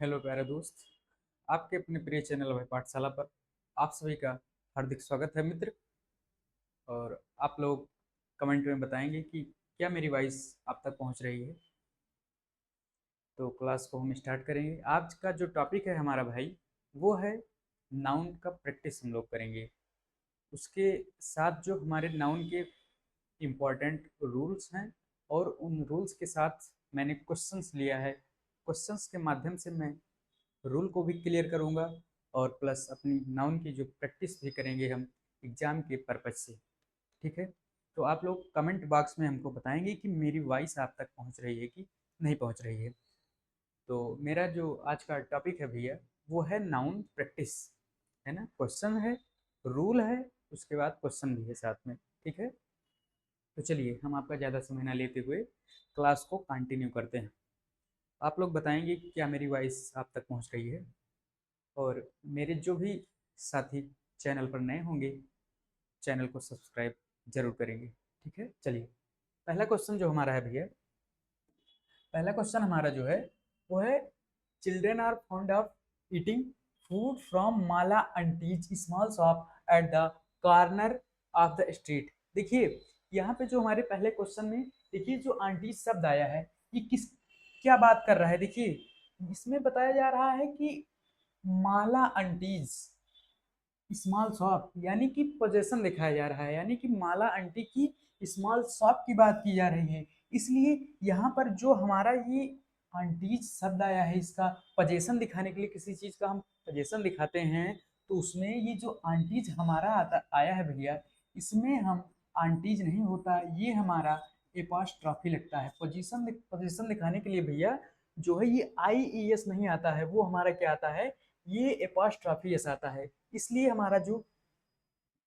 Hello प्यारे दोस्त। आपके अपने प्रिय चैनल वही पाठशाला पर आप सभी का हार्दिक स्वागत है मित्र। और आप लोग कमेंट में बताएंगे कि क्या मेरी वॉइस आप तक पहुंच रही है। तो क्लास को हम स्टार्ट करेंगे। आज का जो टॉपिक है हमारा भाई, वो है नाउन का प्रैक्टिस हम लोग करेंगे। उसके साथ जो हमारे नाउन के इम्पोर्टेंट रूल्स हैं, और उन रूल्स के साथ मैंने क्वेश्चंस लिया है। क्वेश्चंस के माध्यम से मैं रूल को भी क्लियर करूँगा, और प्लस अपनी नाउन की जो प्रैक्टिस भी करेंगे हम एग्ज़ाम के पर्पज से। ठीक है, तो आप लोग कमेंट बॉक्स में हमको बताएंगे कि मेरी वॉइस आप तक पहुंच रही है कि नहीं पहुंच रही है। तो मेरा जो आज का टॉपिक है भैया, वो है नाउन प्रैक्टिस। है ना, क्वेश्चन है, रूल है, उसके बाद क्वेश्चन भी है साथ में। ठीक है, तो चलिए हम आपका ज़्यादा समय ना लेते हुए क्लास को कंटिन्यू करते हैं। आप लोग बताएंगे कि क्या मेरी वॉइस आप तक पहुंच रही है। और मेरे जो भी साथी चैनल पर नए होंगे, चैनल को सब्सक्राइब जरूर करेंगे। ठीक है, चलिए पहला क्वेश्चन जो हमारा है भैया, पहला क्वेश्चन हमारा जो है वो है, children are fond of eating food from Mala aunty's small shop at the corner of the street. देखिए यहाँ पे जो हमारे पहले क्वेश्चन में, देखिए जो आंटीज शब्द आया है, ये किस क्या बात कर रहा है। देखिए इसमें बताया जा रहा है कि माला आंटीज स्मॉल शॉप, यानी कि पोजेशन दिखाया जा रहा है, यानी कि माला आंटी की स्मॉल शॉप की बात की जा रही है। इसलिए यहाँ पर जो हमारा ये आंटीज शब्द आया है, इसका पोजेशन दिखाने के लिए, किसी चीज का हम पोजेशन दिखाते हैं, तो उसमें ये जो आंटीज हमारा आया है भैया, इसमें हम आंटीज नहीं होता, ये हमारा एपॉस्ट्रॉफी लगता है। पोजीशन दिखाने के लिए भैया जो है ये IES नहीं आता है, वो हमारा क्या आता है, ये एपॉस्ट्रॉफी एस आता है। इसलिए हमारा जो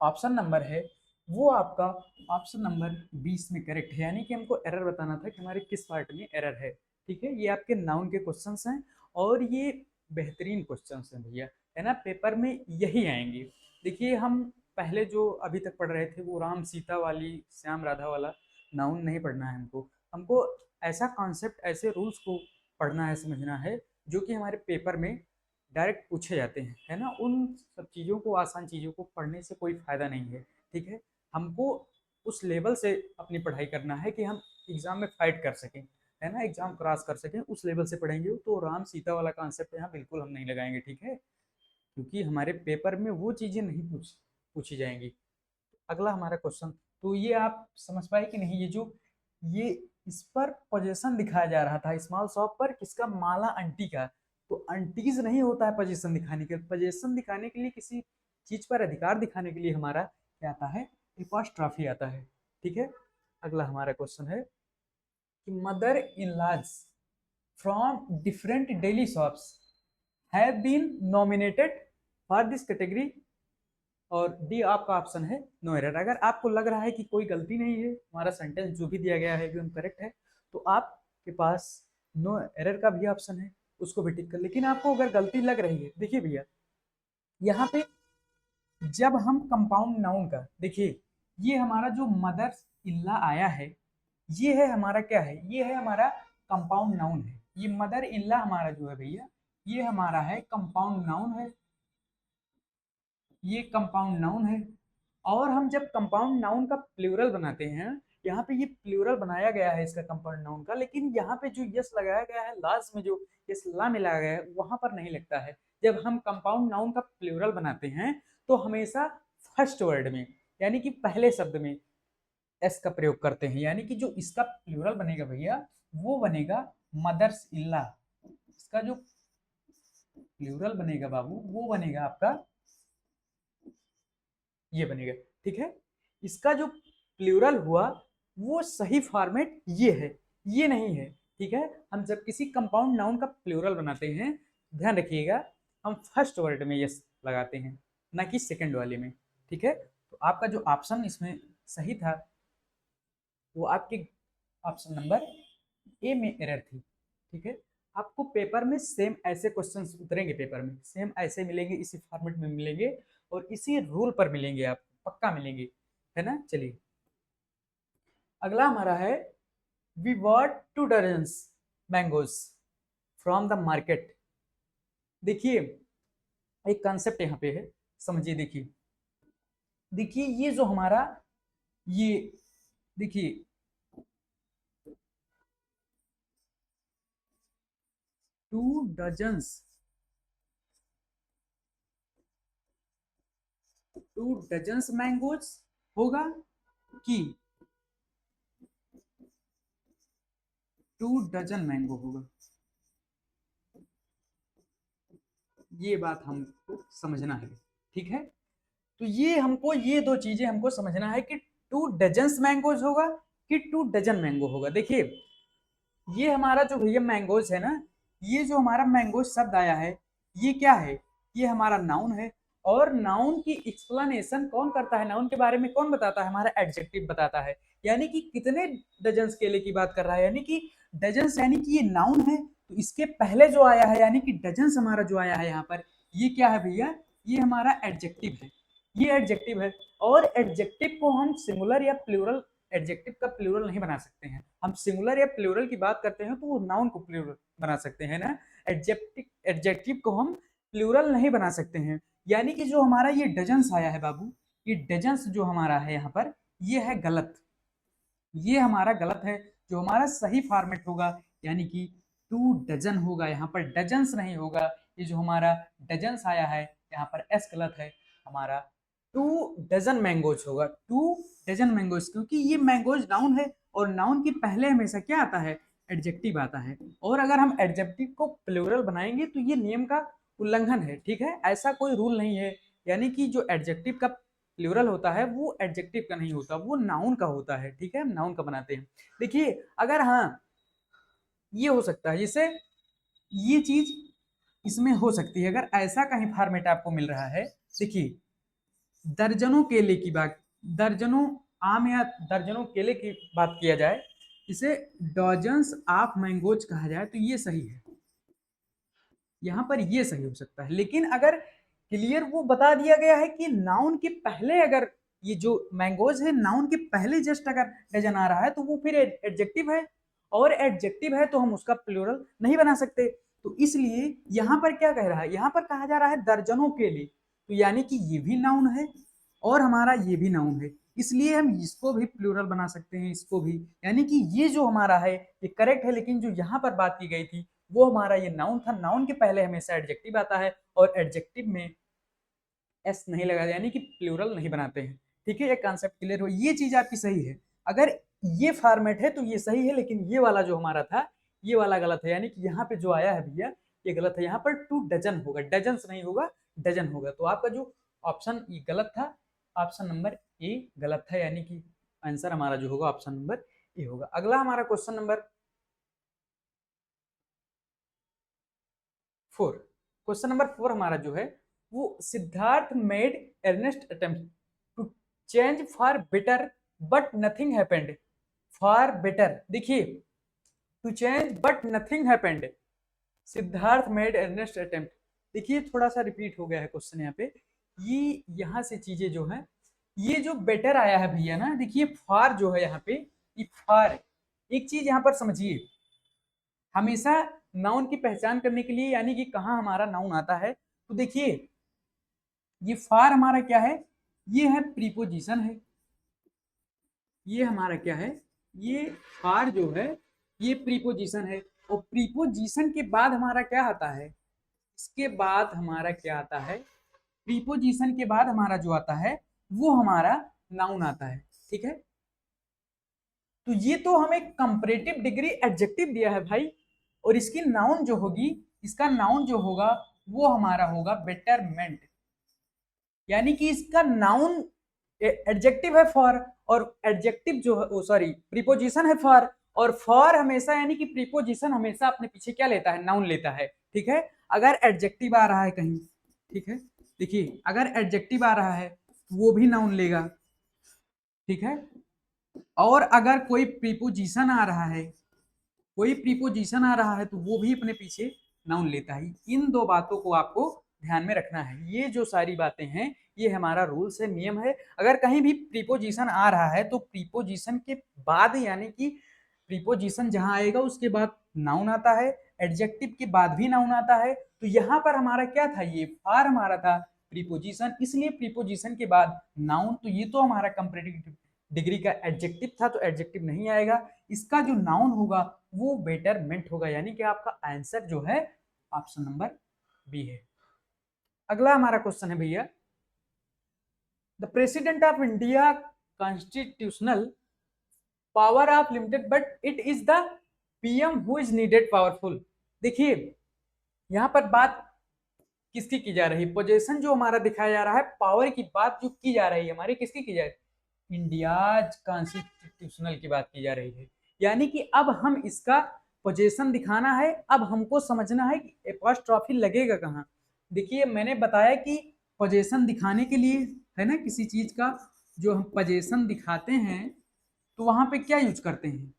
ऑप्शन नंबर है वो आपका ऑप्शन नंबर 20 में करेक्ट है। यानी कि हमको एरर बताना था कि हमारे किस पार्ट में एरर है। ठीक है, ये आपके नाउन के क्वेश्चंस हैं, और ये बेहतरीन क्वेश्चंस हैं भैया, है ना, पेपर में यही आएंगे। देखिए हम पहले जो अभी तक पढ़ रहे थे वो राम सीता वाली, श्याम राधा वाला नाउन नहीं पढ़ना है हमको। हमको ऐसा कॉन्सेप्ट, ऐसे रूल्स को पढ़ना है, समझना है, जो कि हमारे पेपर में डायरेक्ट पूछे जाते हैं। है ना, उन सब चीज़ों को, आसान चीज़ों को पढ़ने से कोई फ़ायदा नहीं है। ठीक है, हमको उस लेवल से अपनी पढ़ाई करना है कि हम एग्ज़ाम में फाइट कर सकें, है ना, एग्ज़ाम क्रॉस कर सकें, उस लेवल से पढ़ेंगे। तो राम सीता वाला कॉन्सेप्ट यहाँ बिल्कुल हम नहीं लगाएंगे। ठीक है, क्योंकि हमारे पेपर में वो चीज़ें नहीं पूछी जाएंगी। अगला हमारा क्वेश्चन, तो ये आप समझ पाए कि नहीं, ये जो ये इस पर पोजीशन दिखाया जा रहा था स्मॉल शॉप पर, किसका, माला आंटी का। तो आंटीज नहीं होता है पोजीशन दिखाने के, पोजीशन दिखाने के लिए, किसी चीज पर अधिकार दिखाने के लिए हमारा क्या आता है, एपॉस्ट्रॉफी आता है। ठीक है, अगला हमारा क्वेश्चन है कि mother in laws from different daily shops have been nominated for this category. और डी आपका ऑप्शन है नो एरर। अगर आपको लग रहा है कि कोई गलती नहीं है, हमारा सेंटेंस जो भी दिया गया है एकदम करेक्ट है, तो आपके पास नो एरर का भी ऑप्शन है, उसको भी टिक कर। लेकिन आपको अगर गलती लग रही है, देखिए भैया यहाँ पे जब हम कंपाउंड नाउन का, देखिए ये हमारा जो मदर इल्ला आया है, ये है हमारा क्या है, ये है हमारा कंपाउंड नाउन है। ये मदर इल्ला हमारा जो है भैया, ये हमारा है कंपाउंड नाउन है, ये कंपाउंड नाउन है। और हम जब कंपाउंड नाउन का प्लूरल बनाते हैं, यहाँ पे ये प्लूरल बनाया गया है इसका कंपाउंड नाउन का, लेकिन यहाँ पे जो यस लगाया गया है लास्ट में, जो यस ला मिलाया गया है, वहां पर नहीं लगता है। जब हम कंपाउंड नाउन का प्लूरल बनाते हैं तो हमेशा फर्स्ट वर्ड में, यानी कि पहले शब्द में एस का प्रयोग करते हैं। यानी कि जो इसका प्लूरल बनेगा भैया, वो बनेगा मदर्स इल्ला। इसका जो प्लूरल बनेगा बाबू, वो बनेगा आपका, ये बनेगा। ठीक है, इसका जो प्लूरल हुआ वो सही फॉर्मेट ये है, ये नहीं है। ठीक है, हम जब किसी कंपाउंड नाउन का प्लूरल बनाते हैं, ध्यान रखिएगा, हम फर्स्ट वर्ड में यस लगाते हैं, ना कि सेकंड वाले में। ठीक है, तो आपका जो ऑप्शन इसमें सही था, वो आपके ऑप्शन नंबर ए में एरर थी। ठीक है, आपको पेपर में सेम ऐसे क्वेश्चंस उतरेंगे, पेपर में सेम ऐसे मिलेंगे, इसी फॉर्मेट में मिलेंगे, और इसी रूल पर मिलेंगे, आप पक्का मिलेंगे। है ना, चलिए अगला हमारा है, we bought 2 dozens mangoes from the market देखिए एक कॉन्सेप्ट यहाँ पे है, समझिए। देखिए देखिए ये जो हमारा ये देखिए 2 डजन्स 2 डजन्स मैंगोज होगा कि 2 डजन मैंगो होगा। ये बात हमको समझना है, ठीक है। तो ये हमको ये दो चीजें हमको समझना है कि 2 डजन्स मैंगोज होगा कि 2 डजन मैंगो होगा। देखिए ये हमारा जो भैया मैंगोज है ना, ये जो हमारा मैंगोज शब्द आया है, ये क्या है? ये हमारा नाउन है। और नाउन की एक्सप्लेनेशन कौन करता है? नाउन के बारे में कौन बताता है? हमारा एडजेक्टिव बताता है। यानी कि कितने डजन्स केले की बात कर रहा है, यानी कि डजन्स, यानी कि ये नाउन है। तो इसके पहले जो आया है यानी कि डजन्स हमारा जो आया है यहाँ पर, ये क्या है भैया? ये हमारा एडजेक्टिव है। ये एडजेक्टिव है। और एडजेक्टिव को हम सिंगुलर या प्लूरल, एडजेक्टिव का प्लूरल नहीं बना सकते हैं। हम सिंगुलर या प्लूरल की बात करते हैं तो वो नाउन को प्लूरल बना सकते हैं ना। एडजेक्टिव एडजेक्टिव को हम प्लूरल नहीं बना सकते हैं। यानी कि जो हमारा ये डजन्स आया है बाबू, ये डजन्स जो हमारा है यहाँ पर, ये है गलत। ये हमारा गलत है। जो हमारा सही फॉर्मेट होगा यानी कि 2 डजन होगा, यहाँ पर डजन्स नहीं होगा। ये जो हमारा डजन्स आया है यहाँ पर एस गलत है। हमारा 2 डजन मैंगोज होगा। 2 डजन मैंगोज, क्योंकि ये मैंगोज नाउन है और नाउन के पहले हमेशा क्या आता है? एडजेक्टिव आता है। और अगर हम एडजेक्टिव को प्लूरल बनाएंगे तो ये नियम का उल्लंघन है, ठीक है। ऐसा कोई रूल नहीं है। यानी कि जो एडजेक्टिव का प्लूरल होता है वो एडजेक्टिव का नहीं होता, वो नाउन का होता है, ठीक है। हम नाउन का बनाते हैं। देखिए अगर हाँ ये हो सकता है, जैसे ये चीज इसमें हो सकती है अगर ऐसा कहीं फॉर्मेट आपको मिल रहा है। देखिए दर्जनों केले की बात, दर्जनों आम या दर्जनों केले की बात किया जाए, इसे डॉजन्स ऑफ मैंगोज कहा जाए तो ये सही है। यहाँ पर ये सही हो सकता है। लेकिन अगर क्लियर वो बता दिया गया है कि नाउन के पहले अगर ये जो मैंगोज है नाउन के पहले जस्ट अगर डजन आ रहा है तो वो फिर एडजेक्टिव है। और एडजेक्टिव है तो हम उसका प्लूरल नहीं बना सकते। तो इसलिए यहाँ पर क्या कह रहा है? यहाँ पर कहा जा रहा है दर्जनों के लिए, तो यानी कि ये भी नाउन है और हमारा ये भी नाउन है। इसलिए हम इसको भी प्लूरल बना सकते हैं, इसको भी। यानी कि ये जो हमारा है ये करेक्ट है। लेकिन जो यहाँ पर बात की गई थी वो हमारा ये नाउन था। नाउन के पहले हमेशा एडजेक्टिव आता है और एडजेक्टिव में एस नहीं लगा, यानी कि प्लूरल नहीं बनाते हैं, ठीक है। एक कॉन्सेप्ट क्लियर हो, ये चीज आपकी सही है। अगर ये फॉर्मेट है तो ये सही है, लेकिन ये वाला जो हमारा था ये वाला गलत है। यानी कि यहाँ पे जो आया है भैया ये गलत है। यहाँ पर 2 डजन होगा, डजन्स नहीं होगा, डजन होगा। तो आपका जो ऑप्शन ये गलत था, ऑप्शन नंबर ए गलत था। यानी कि आंसर हमारा जो होगा ऑप्शन नंबर ए होगा। अगला हमारा क्वेश्चन नंबर 4। क्वेश्चन नंबर 4 हमारा जो है वो Siddharth made earnest attempt to change for better but nothing happened. For better, देखिए to change but nothing happened. Siddharth made earnest attempt. देखिए थोड़ा सा रिपीट हो गया है क्वेश्चन यहाँ पे। ये यहाँ से चीजें जो है, ये जो बेटर आया है भैया ना, देखिए फॉर जो है यहाँ पे, ये फॉर, एक चीज यहाँ पर समझिए। हमेशा नाउन की पहचान करने के लिए यानी कि कहाँ हमारा नाउन आता है, तो देखिए ये फार हमारा क्या है? ये है प्रीपोजिशन है। ये हमारा क्या है? ये फार जो है ये प्रीपोजिशन है। और प्रीपोजिशन के बाद हमारा क्या आता है? इसके बाद हमारा क्या आता है? प्रीपोजिशन के बाद हमारा जो आता है वो हमारा नाउन आता है, ठीक है। तो ये तो हमें कंपैरेटिव डिग्री एडजेक्टिव दिया है भाई। और इसकी नाउन जो होगी, इसका नाउन जो होगा वो हमारा होगा बेटरमेंट। यानी कि इसका नाउन एडजेक्टिव है फॉर, और एडजेक्टिव जो है सॉरी प्रीपोजिशन है फॉर। और फॉर हमेशा यानी कि प्रीपोजिशन हमेशा अपने पीछे क्या लेता है? नाउन लेता है, ठीक है। अगर एडजेक्टिव आ रहा है कहीं, ठीक है, देखिए अगर एडजेक्टिव आ रहा है तो वो भी नाउन लेगा, ठीक है। और अगर कोई प्रीपोजिशन आ रहा है, कोई प्रीपोजिशन आ रहा है तो वो भी अपने पीछे नाउन लेता है। इन दो बातों को आपको ध्यान में रखना है। ये जो सारी बातें हैं ये हमारा रूल्स है, नियम है। अगर कहीं भी प्रीपोजिशन आ रहा है तो प्रीपोजिशन के बाद यानी कि प्रीपोजिशन जहां आएगा उसके बाद नाउन आता है, एडजेक्टिव के बाद भी नाउन आता है। तो यहाँ पर हमारा क्या था, ये फार हमारा था प्रीपोजिशन, इसलिए प्रीपोजिशन के बाद नाउन, तो ये तो हमारा कंपैरेटिव डिग्री का एडजेक्टिव था, तो एडजेक्टिव नहीं आएगा। इसका जो नाउन होगा वो बेटरमेंट होगा, यानी कि आपका आंसर जो है ऑप्शन नंबर बी है। अगला हमारा क्वेश्चन है भैया, the president of India constitutional power of limited but it is the PM who is needed powerful. देखिए यहाँ पर बात किसकी की जा रही है, पोजीशन जो हमारा दिखाया जा रहा है, पावर की बात जो की जा रही है हमारी, किसकी की जा रही है, इंडियाज कॉन्स्टिट्यूशनल की बात की जा रही है। यानी कि अब हम इसका पोजीशन दिखाना है, अब हमको समझना है कि एपॉस्ट्रॉफी लगेगा कहाँ। देखिए मैंने बताया कि पोजीशन दिखाने के लिए है ना, किसी चीज का जो हम पोजीशन दिखाते हैं तो वहां पे क्या यूज करते हैं,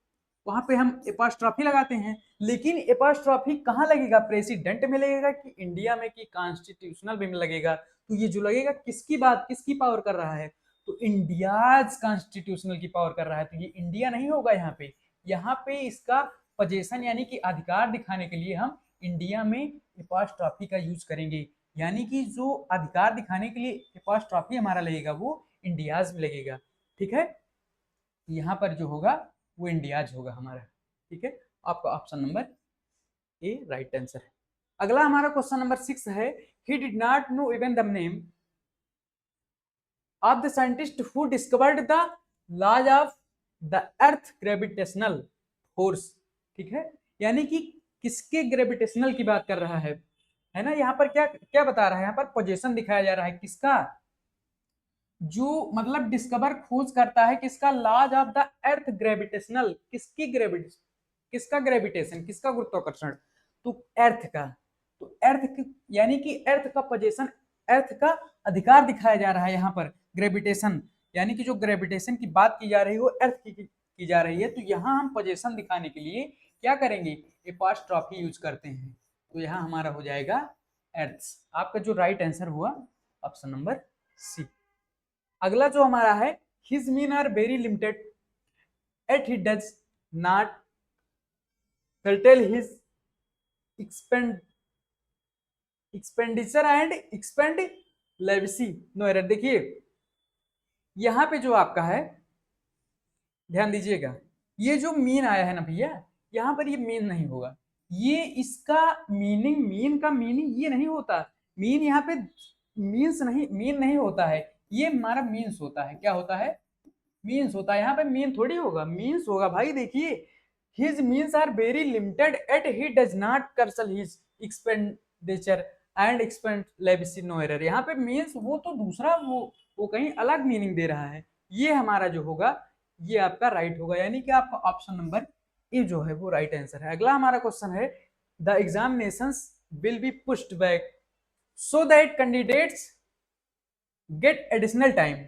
वहां पे हम एपॉस्ट्रॉफी लगाते हैं। लेकिन एपॉस्ट्रॉफी कहाँ लगेगा, प्रेसिडेंट में लगेगा कि इंडिया में कि कॉन्स्टिट्यूशनल में लगेगा। तो ये जो लगेगा किसकी बात, किसकी पावर कर रहा है, तो इंडियाज कॉन्स्टिट्यूशनल की पावर कर रहा है। तो ये इंडिया नहीं होगा यहाँ पे इसका पोजीशन यानी कि अधिकार दिखाने के लिए हम इंडिया में एपॉस्ट्रॉफी का यूज करेंगे। यानी कि जो अधिकार दिखाने के लिए एपॉस्ट्रॉफी हमारा लगेगा वो इंडियाज में लगेगा। ठीक है, यहाँ पर जो होगा वो इंडियाज होगा हमारा। ठीक है, आपका option number A right answer है। अगला हमारा क्वेश्चन नंबर 6 है, he did not know even the name of the scientist who discovered the laws of the earth gravitational force. ठीक है, यानी कि किसके ग्रेविटेशनल की बात कर रहा है ना। यहाँ पर क्या क्या बता रहा है, यहाँ पर पोजीशन दिखाया जा रहा है किसका, जो मतलब डिस्कवर खोज करता है किसका, laws of the earth gravitational, किसकी ग्रेविटेशन, किसका ग्रेविटेशन, किसका गुरुत्वाकर्षण, तो अर्थ का। तो अर्थ यानी कि अर्थ का पोजीशन, अर्थ का अधिकार दिखाया जा रहा है यहाँ पर ग्रेविटेशन, यानी कि जो ग्रेविटेशन की बात की जा रही है वो अर्थ की जा रही है। तो यहाँ हम पोजीशन दिखाने के लिए क्या करेंगे, एपॉस्ट्रॉफी यूज करते हैं। तो यहाँ हमारा हो जाएगा अर्थ। आपका जो राइट आंसर हुआ ऑप्शन नंबर सी। अगला जो हमारा है, his mean are very limited at he does not curtail his expend expenditure and expand lavishly no error. देखिए यहाँ पे जो आपका है, ध्यान दीजिएगा, ये जो मीन आया है ना भैया, यहाँ पर ये मीन नहीं होगा, ये इसका मीनिंग, मीन का मीनिंग ये नहीं होता। मीन यहाँ पे मीन्स नहीं, मीन नहीं होता है, ये हमारा मीन्स होता है। क्या होता है, मीन्स होता है। यहाँ पे मीन थोड़ी होगा, मीन्स होगा भाई। देखिए his means are very limited at he does not curtail his expenditure and expand lavishly no error. यहाँ पे मीन्स वो तो दूसरा, वो कहीं अलग मीनिंग दे रहा है। ये हमारा जो होगा ये आपका राइट होगा, यानी कि आपका ऑप्शन नंबर ए जो है वो राइट आंसर है। अगला हमारा क्वेश्चन है, the examinations will be pushed back so that candidates get additional time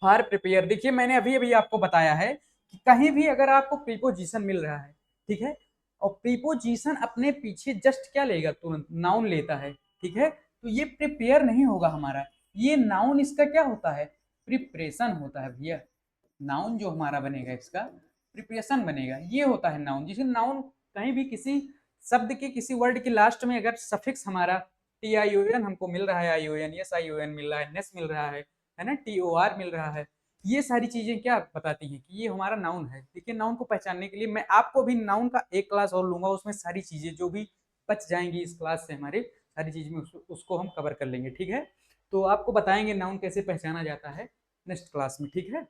for prepare. देखिए मैंने अभी अभी आपको बताया है कि कहीं भी अगर आपको प्रीपोजिशन मिल रहा है, ठीक है, और प्रीपोजिशन अपने पीछे जस्ट क्या लेगा, तुरंत नाउन लेता है। ठीक है, तो ये प्रिपेयर नहीं होगा हमारा, ये नाउन इसका क्या होता है, प्रिपरेशन होता है भैया। नाउन जो हमारा बनेगा इसका प्रिपरेशन बनेगा, ये होता है नाउन। जिसे नाउन कहीं भी किसी शब्द के, किसी वर्ड के लास्ट में अगर सफिक्स हमारा TION हमको मिल रहा है, ION, SION मिल रहा है, नेस मिल रहा है ना, TOR मिल रहा है, ये सारी चीजें क्या बताती हैं कि ये हमारा नाउन है। देखिए नाउन को पहचानने के लिए मैं आपको भी नाउन का एक क्लास और लूंगा, उसमें सारी चीजें जो भी बच जाएंगी इस क्लास से हमारे, सारी चीज में उसको हम कवर कर लेंगे। ठीक है, तो आपको बताएंगे नाउन कैसे पहचाना जाता है नेक्स्ट क्लास में। ठीक है,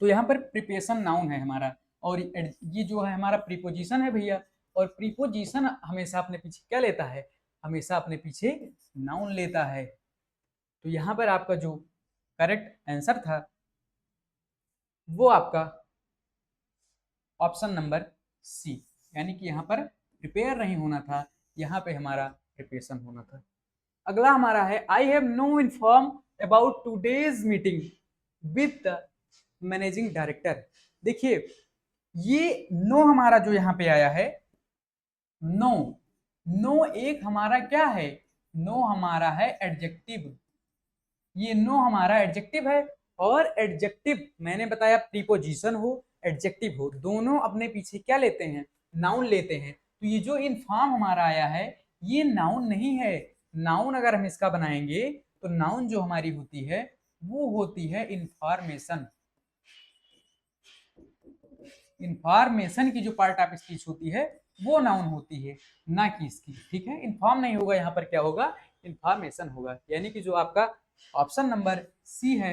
तो यहाँ पर प्रिपोजिशन नाउन है हमारा, और ये जो है हमारा प्रीपोजिशन है भैया। और प्रीपोजिशन हमेशा अपने पीछे क्या लेता है, हमेशा अपने पीछे नाउन लेता है। तो यहाँ पर आपका जो करेक्ट आंसर था वो आपका ऑप्शन नंबर सी, यानी कि यहाँ पर प्रिपेयर नहीं होना था, यहाँ पे हमारा प्रिपरेशन होना था। अगला हमारा है, I have no inform about today's meeting with the managing director. देखिए ये नो हमारा जो यहाँ पे आया है, नो, नो एक हमारा क्या है, नो हमारा है एडजेक्टिव, ये नो हमारा एडजेक्टिव है। और एडजेक्टिव मैंने बताया प्रीपोजिशन हो एडजेक्टिव हो, दोनों अपने पीछे क्या लेते हैं, नाउन लेते हैं। तो ये जो इन्फॉर्म हमारा आया है ये नाउन नहीं है। नाउन अगर हम इसका बनाएंगे तो नाउन जो हमारी होती है वो होती है इंफॉर्मेशन। इंफॉर्मेशन की जो पार्ट ऑफ स्पीच होती है वो नाउन होती है, ना कि इसकी। ठीक है, इन्फॉर्म नहीं होगा, यहाँ पर क्या होगा, इंफॉर्मेशन होगा। यानी कि जो आपका ऑप्शन नंबर सी है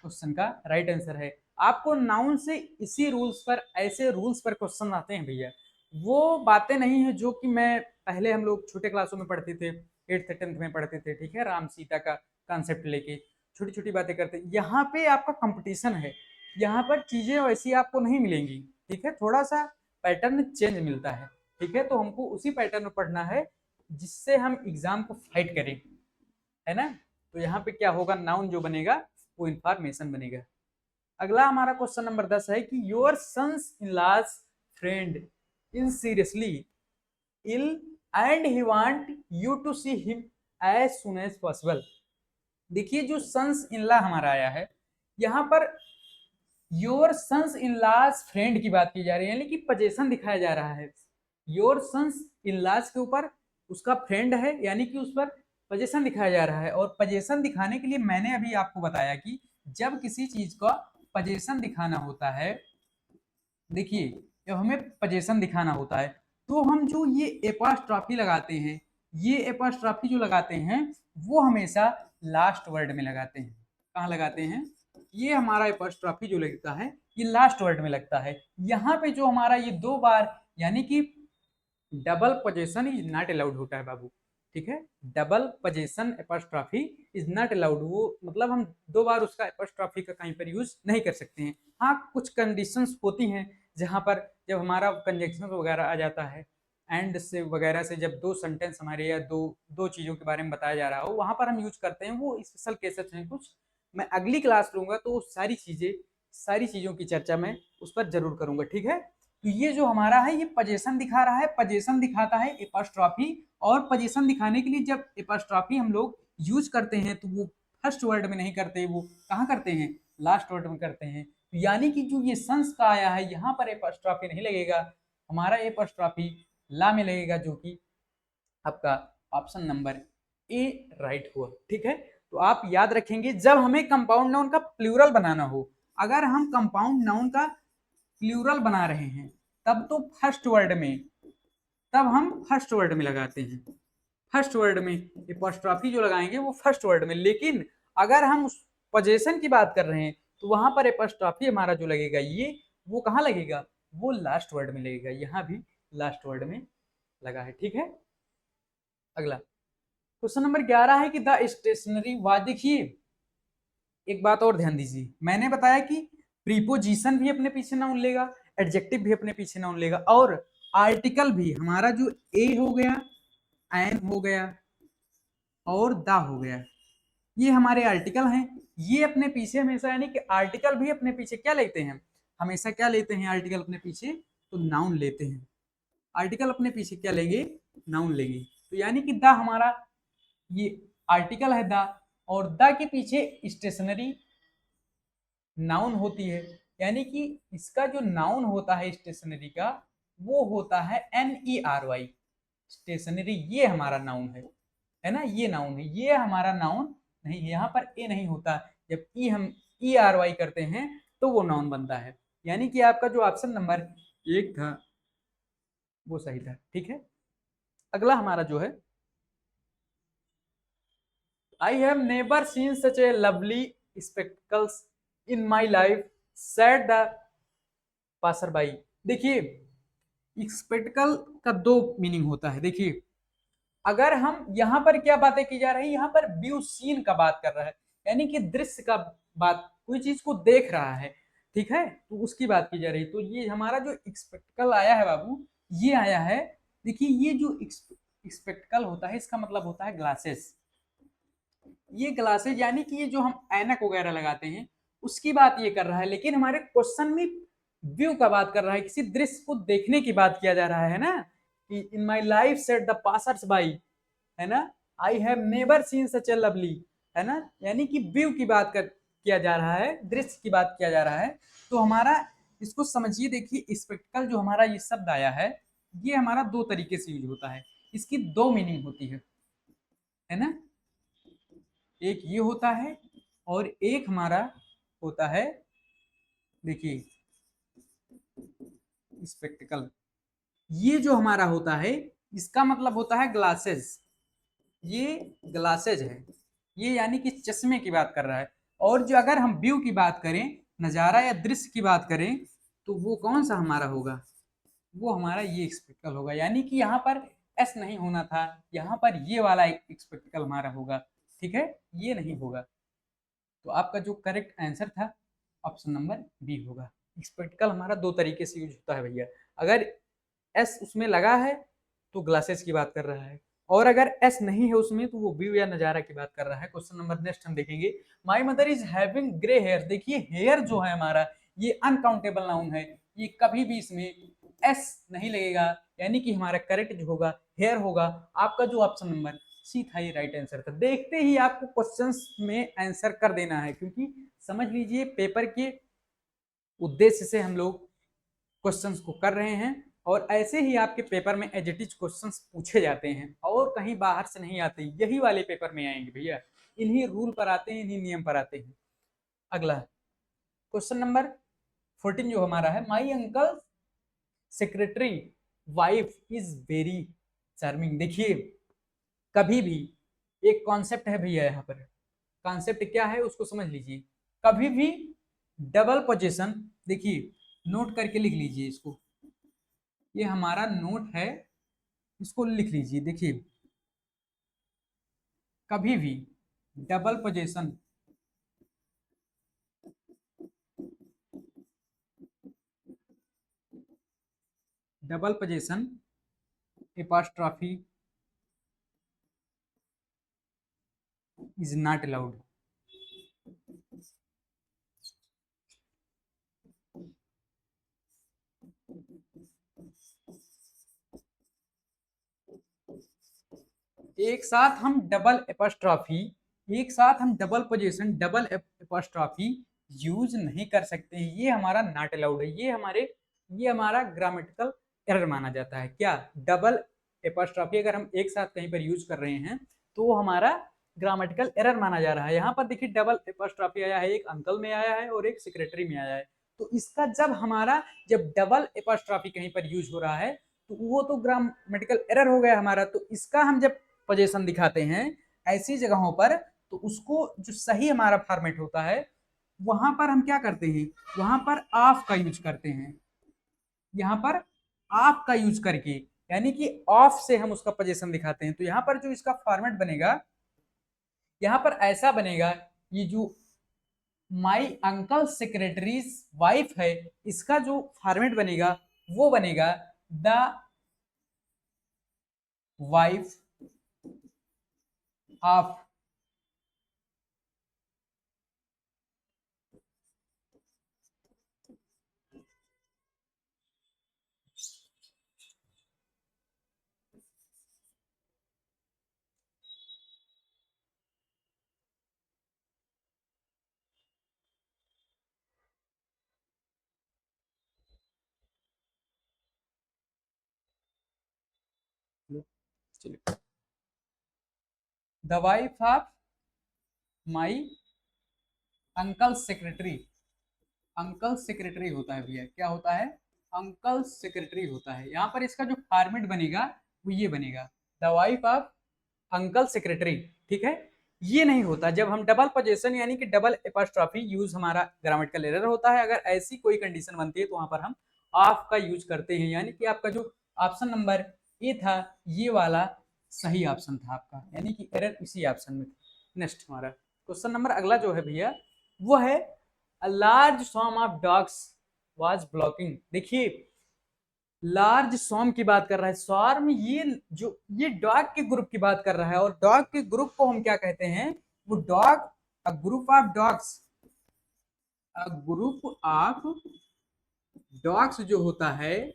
क्वेश्चन का राइट आंसर है। आपको नाउन से इसी रूल्स पर, ऐसे रूल्स पर क्वेश्चन आते हैं भैया, वो बातें नहीं है जो कि मैं पहले हम लोग छोटे क्लासों में पढ़ते थे, 8th 10th में पढ़ते थे। ठीक है, राम सीता का कॉन्सेप्ट लेके छोटी छोटी बातें करते। यहाँ पे आपका कंपटीशन है, यहाँ पर चीजें वैसी आपको नहीं मिलेंगी। ठीक है, थोड़ा सा पैटर्न चेंज मिलता है। ठीक है, तो हमको उसी पैटर्न में पढ़ना है जिससे हम एग्जाम को फाइट करें, है ना। तो यहाँ पे क्या होगा, नाउन जो बनेगा वो इंफॉर्मेशन बनेगा। अगला हमारा क्वेश्चन नंबर 10 है कि your sons in laws friend in seriously ill and he want you to see him as soon as possible. देखिए जो सन्स इन लॉ हमारा आया है, यहाँ पर your sons in laws friend की बात की जा रही है, यानी कि पजेशन दिखाया जा रहा है। योर सन्स इन लॉज के ऊपर उसका फ्रेंड है, यानी कि उस पर पजेशन दिखाया जा रहा है। और पजेशन दिखाने के लिए मैंने अभी आपको बताया कि जब किसी चीज का पजेशन दिखाना होता है, देखिए जब हमें पजेशन दिखाना होता है तो हम जो ये एपॉस्ट्रॉफी लगाते हैं, ये एपॉस्ट्रॉफी जो लगाते हैं वो हमेशा लास्ट वर्ड में लगाते हैं। कहाँ लगाते हैं, ये हमारा एपॉस्ट्रॉफी जो लगता है ये लास्ट वर्ड में लगता है। यहाँ पे जो हमारा ये 2 बार, यानी कि double possession is not allowed होता है बाबू। ठीक है, double possession apostrophe is not allowed, वो मतलब हम 2 बार उसका एपॉस्ट्रॉफी का कहीं पर यूज नहीं कर सकते हैं। हाँ, कुछ कंडीशंस होती हैं जहां पर जब हमारा कंजक्शन वगैरह आ जाता है, एंड से वगैरह से, जब 2 सेंटेंस हमारे या दो दो चीजों के बारे में बताया जा रहा हो वहां पर हम यूज करते हैं, वो स्पेशल केसेस हैं कुछ। मैं अगली क्लास लूंगा तो सारी चीजों की चर्चा मैं उस पर जरूर करूंगा। ठीक है, तो ये जो हमारा है ये पोजीशन दिखा रहा है, पोजीशन दिखाता है एपॉस्ट्रॉफी। और पोजीशन दिखाने के लिए जब एपॉस्ट्रॉफी हम लोग यूज करते हैं तो वो फर्स्ट वर्ड में नहीं करते, वो कहाँ करते हैं, लास्ट वर्ड में करते हैं। तो यानी कि जो ये संस का आया है यहाँ पर एपॉस्ट्रॉफी नहीं लगेगा, हमारा एपॉस्ट्रॉफी ला में लगेगा, जो कि आपका ऑप्शन नंबर ए राइट हुआ। ठीक है, तो आप याद रखेंगे जब हमें कंपाउंड नाउन का प्लूरल बनाना हो, अगर हम कंपाउंड नाउन का प्लूरल बना रहे हैं तब तो फर्स्ट वर्ड में, तब हम फर्स्ट वर्ड में लगाते हैं, फर्स्ट वर्ड में एपॉस्ट्रॉफी जो लगाएंगे वो फर्स्ट वर्ड में। लेकिन अगर हम उस पोजीशन की बात कर रहे हैं तो वहां पर एपॉस्ट्रॉफी हमारा जो लगेगा ये, वो कहाँ लगेगा, वो लास्ट वर्ड में लगेगा। यहाँ भी लास्ट वर्ड में लगा है। ठीक है, अगला क्वेश्चन नंबर 11 है कि द स्टेशनरी वाज, देखिए एक बात और ध्यान दीजिए, मैंने बताया कि प्रीपोजिशन भी अपने पीछे नाउन लेगा, एडजेक्टिव भी अपने पीछे नाउन लेगा, और आर्टिकल भी हमारा जो ए हो गया, एन हो गया और द हो गया, ये हमारे आर्टिकल हैं। ये अपने पीछे हमेशा, यानी कि आर्टिकल भी अपने पीछे क्या लेते हैं, हमेशा क्या लेते हैं, आर्टिकल अपने पीछे तो नाउन लेते हैं। आर्टिकल अपने पीछे क्या लेंगे, नाउन लेंगे। तो यानी कि द हमारा ये आर्टिकल है द, और द के पीछे स्टेशनरी नाउन होती है, यानी कि इसका जो नाउन होता है स्टेशनरी का वो होता है NERY। स्टेशनरी ये हमारा नाउन है ना, ये नाउन है, ये हमारा नाउन नहीं है, यहाँ पर ए नहीं होता। जब ई हम ERY करते हैं तो वो नाउन बनता है। यानी कि आपका जो ऑप्शन नंबर 1 था वो सही था। ठीक है, अगला हमारा जो है, I have never seen such a lovely spectacles in my life said the passer by. देखिए स्पेक्टिकल का 2 मीनिंग होता है। देखिए अगर हम यहाँ पर क्या बातें की जा रही है, यहाँ पर व्यू सीन का बात कर रहा है, यानी कि दृश्य का बात, कोई चीज को देख रहा है। ठीक है, तो उसकी बात की जा रही है। तो ये हमारा जो स्पेक्टिकल आया है बाबू, ये आया है, देखिए ये जो स्पेक्टिकल होता है इसका मतलब होता है ग्लासेस। ये ग्लासेस यानी कि ये जो हम ऐनक वगैरह लगाते हैं उसकी बात ये कर रहा है। लेकिन हमारे क्वेश्चन में व्यू का बात कर रहा है, किसी दृश्य को देखने की बात किया जा रहा है ना, कि in my life set the passers by, है ना, I have never seen such a lovely, है ना, यानी कि व्यू की बात कर किया जा रहा है, दृश्य की बात किया जा रहा है। तो हमारा इसको समझिए, देखिए स्पेक्टिकल जो हमारा ये शब्द आया है ये हमारा दो तरीके से यूज होता है, इसकी दो मीनिंग होती है ना। एक ये होता है और एक हमारा होता है, देखिए स्पेक्टिकल। ये जो हमारा होता है इसका मतलब होता है ग्लासेस, ये ग्लासेज है, ये यानी कि चश्मे की बात कर रहा है। और जो अगर हम व्यू की बात करें, नज़ारा या दृश्य की बात करें, तो वो कौन सा हमारा होगा, वो हमारा ये स्पेक्टिकल होगा। यानी कि यहाँ पर एस नहीं होना था, यहाँ पर ये वाला एक स्पेक्टिकल हमारा होगा, ठीक है, ये नहीं होगा। तो आपका जो करेक्ट आंसर था ऑप्शन नंबर बी होगा। स्पेक्टिकल हमारा दो तरीके से यूज होता है भैया। अगर एस उसमें लगा है तो ग्लासेस की बात कर रहा है, और अगर एस नहीं है उसमें तो वो व्यू या नजारा की बात कर रहा है। क्वेश्चन नंबर नेक्स्ट हम देखेंगे, my mother is having grey hair. देखिए हेयर जो है हमारा ये अनकाउंटेबल नाउन है, ये कभी भी इसमें एस नहीं लगेगा, यानी कि हमारा करेक्ट जो होगा हेयर होगा। आपका जो ऑप्शन नंबर सी था ये राइट आंसर था। देखते ही आपको क्वेश्चंस में आंसर कर देना है, क्योंकि समझ लीजिए पेपर के उद्देश्य से हम लोग क्वेश्चंस को कर रहे हैं, और ऐसे ही आपके पेपर में एज इट इज क्वेश्चंस पूछे जाते हैं और कहीं बाहर से नहीं आते, यही वाले पेपर में आएंगे भैया, इन्हीं रूल पर आते हैं, इन्हीं नियम पर आते हैं। अगला क्वेश्चन नंबर 14 जो हमारा है, my uncle secretary wife is very charming. देखिए कभी भी एक कॉन्सेप्ट है भैया, यहाँ पर कॉन्सेप्ट क्या है उसको समझ लीजिए। कभी भी डबल पोजीशन, देखिए नोट करके लिख लीजिए इसको, ये हमारा नोट है, इसको लिख लीजिए। देखिए कभी भी double position apostrophe is not allowed. एक साथ हम डबल एपॉस्ट्रॉफी, एक साथ हम double position double apostrophe use नहीं कर सकते हैं, ये हमारा नॉट अलाउड है। ये हमारा ग्रामेटिकल एरर माना जाता है। क्या डबल एपॉस्ट्रॉफी अगर हम एक साथ कहीं पर यूज कर रहे हैं तो वो हमारा ग्रामेटिकल एरर माना जा रहा है। यहाँ पर देखिए डबल एपॉस्ट्रॉफी आया है, एक अंकल में आया है और एक सेक्रेटरी में आया है। तो इसका जब डबल एपॉस्ट्रॉफी कहीं पर यूज हो रहा है तो वो तो ग्रामेटिकल एरर हो गया हमारा। तो इसका हम जब पोजीशन दिखाते हैं ऐसी जगहों पर, तो उसको जो सही हमारा फॉर्मेट होता है वहां पर हम क्या करते हैं, वहां पर ऑफ का यूज करते हैं। यहाँ पर ऑफ का यूज करके, यानी कि ऑफ से हम उसका पोजीशन दिखाते हैं। तो यहाँ पर जो इसका फॉर्मेट बनेगा, यहाँ पर ऐसा बनेगा, ये जो माई अंकल सेक्रेटरीज वाइफ है, इसका जो फॉर्मेट बनेगा वो बनेगा the wife of. The wife of my uncle secretary, uncle secretary होता है भैया, क्या होता है, अंकल सेक्रेटरी होता है। यहाँ पर इसका जो फॉर्मेट बनेगा वो ये बनेगा, the wife of uncle secretary. ठीक है, ये नहीं होता जब हम डबल पोजीशन यानी कि डबल एपॉस्ट्रॉफी यूज, हमारा ग्रामेटिकल एरर होता है। अगर ऐसी कोई कंडीशन बनती है तो वहां पर हम ऑफ का यूज करते हैं। यानी कि आपका जो ऑप्शन नंबर ए था ये वाला सही ऑप्शन था आपका, यानी कि एरर इसी ऑप्शन में था। नेक्स्ट हमारा क्वेश्चन नंबर अगला जो है भैया वो है, a large swarm of dogs was blocking. देखिए लार्ज स्वॉर्म की बात कर रहा है, स्वॉर्म ये डॉग के ग्रुप की बात कर रहा है, और डॉग के ग्रुप को हम क्या कहते हैं, वो dog, a group of dogs, a group of dogs जो होता है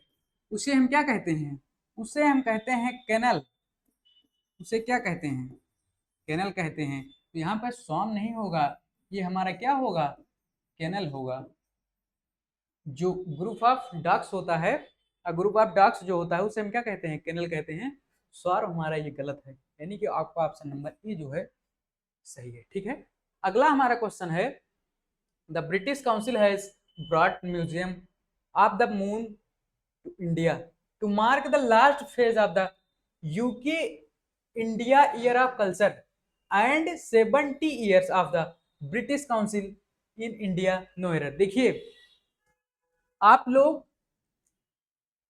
उसे हम क्या कहते हैं, उसे हम कहते हैं केनल। उसे क्या कहते हैं, केनल कहते हैं। तो यहाँ पर स्वॉर्म नहीं होगा, ये हमारा क्या होगा, केनल होगा। जो ग्रुप ऑफ डॉग्स होता है ग्रुप ऑफ डॉग्स जो होता है उसे हम क्या कहते हैं, केनल कहते हैं। सॉर हमारा ये गलत है, यानी कि आपका ऑप्शन नंबर ए जो है सही है। ठीक है, अगला हमारा क्वेश्चन है, the British council has brought museum of the moon to India to mark the last phase of the UK India year of culture and 70 years of the British council in India no error. देखिए आप लोग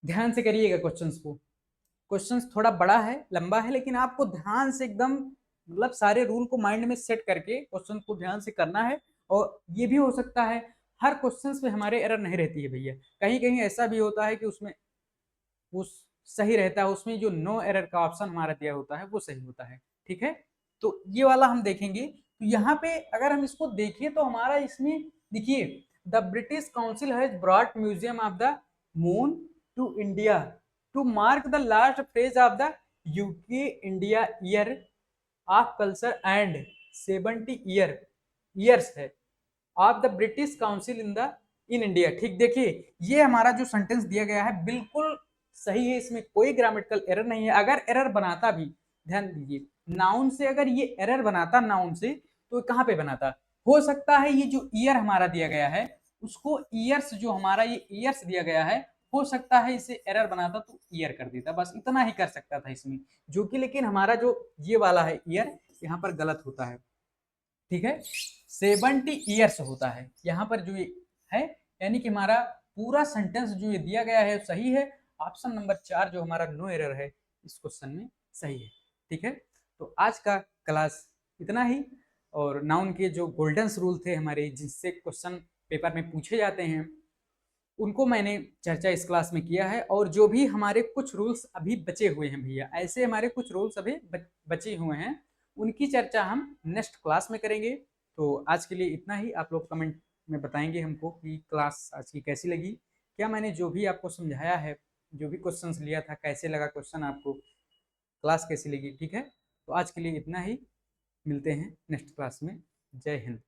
ध्यान से करिएगा questions को, questions थोड़ा बड़ा है, लंबा है, लेकिन आपको ध्यान से एकदम मतलब सारे रूल को माइंड में सेट करके क्वेश्चन को ध्यान से करना है। और ये भी हो सकता है हर क्वेश्चंस में हमारे एरर नहीं रहती है भैया, कहीं कहीं ऐसा भी होता है कि उसमें वो सही रहता है, उसमें जो नो एरर का ऑप्शन हमारा दिया होता है वो सही होता है। ठीक है, तो ये वाला हम देखेंगे। तो यहाँ पे अगर हम इसको देखें तो हमारा इसमें देखिए, the British council has brought museum of the moon to India to mark the last phase of the UK India year of culture and 70 years है of the British council in India. ठीक, देखिए ये हमारा जो sentence दिया गया है बिल्कुल सही है, इसमें कोई ग्रामेटिकल एरर नहीं है। अगर एरर बनाता भी, ध्यान दीजिए, नाउन से अगर ये एरर बनाता नाउन से, तो कहाँ पे बनाता, हो सकता है ये जो ईयर हमारा दिया गया है उसको ईयर्स, जो हमारा ये ईयर्स दिया गया है, हो सकता है इसे एरर बनाता तो ईयर कर देता, बस इतना ही कर सकता था इसमें, जो कि लेकिन हमारा जो ये वाला है ईयर यहाँ पर गलत होता है। ठीक है, 70 ईयर्स होता है यहाँ पर जो ये है, यानी कि हमारा पूरा सेंटेंस जो ये दिया गया है सही है। ऑप्शन नंबर 4 जो हमारा नो एरर है इस क्वेश्चन में सही है। ठीक है, तो आज का क्लास इतना ही। और नाउन के जो गोल्डन रूल थे हमारे, जिससे क्वेश्चन पेपर में पूछे जाते हैं, उनको मैंने चर्चा इस क्लास में किया है। और जो भी हमारे कुछ रूल्स अभी बचे हुए हैं भैया, ऐसे हमारे कुछ रूल्स अभी बचे हुए हैं, उनकी चर्चा हम नेक्स्ट क्लास में करेंगे। तो आज के लिए इतना ही। आप लोग कमेंट में बताएंगे हमको कि क्लास आज की कैसी लगी, क्या मैंने जो भी आपको समझाया है, जो भी क्वेश्चंस लिया था, कैसे लगा क्वेश्चन आपको, क्लास कैसी लगी। ठीक है, तो आज के लिए इतना ही, मिलते हैं नेक्स्ट क्लास में। जय हिंद।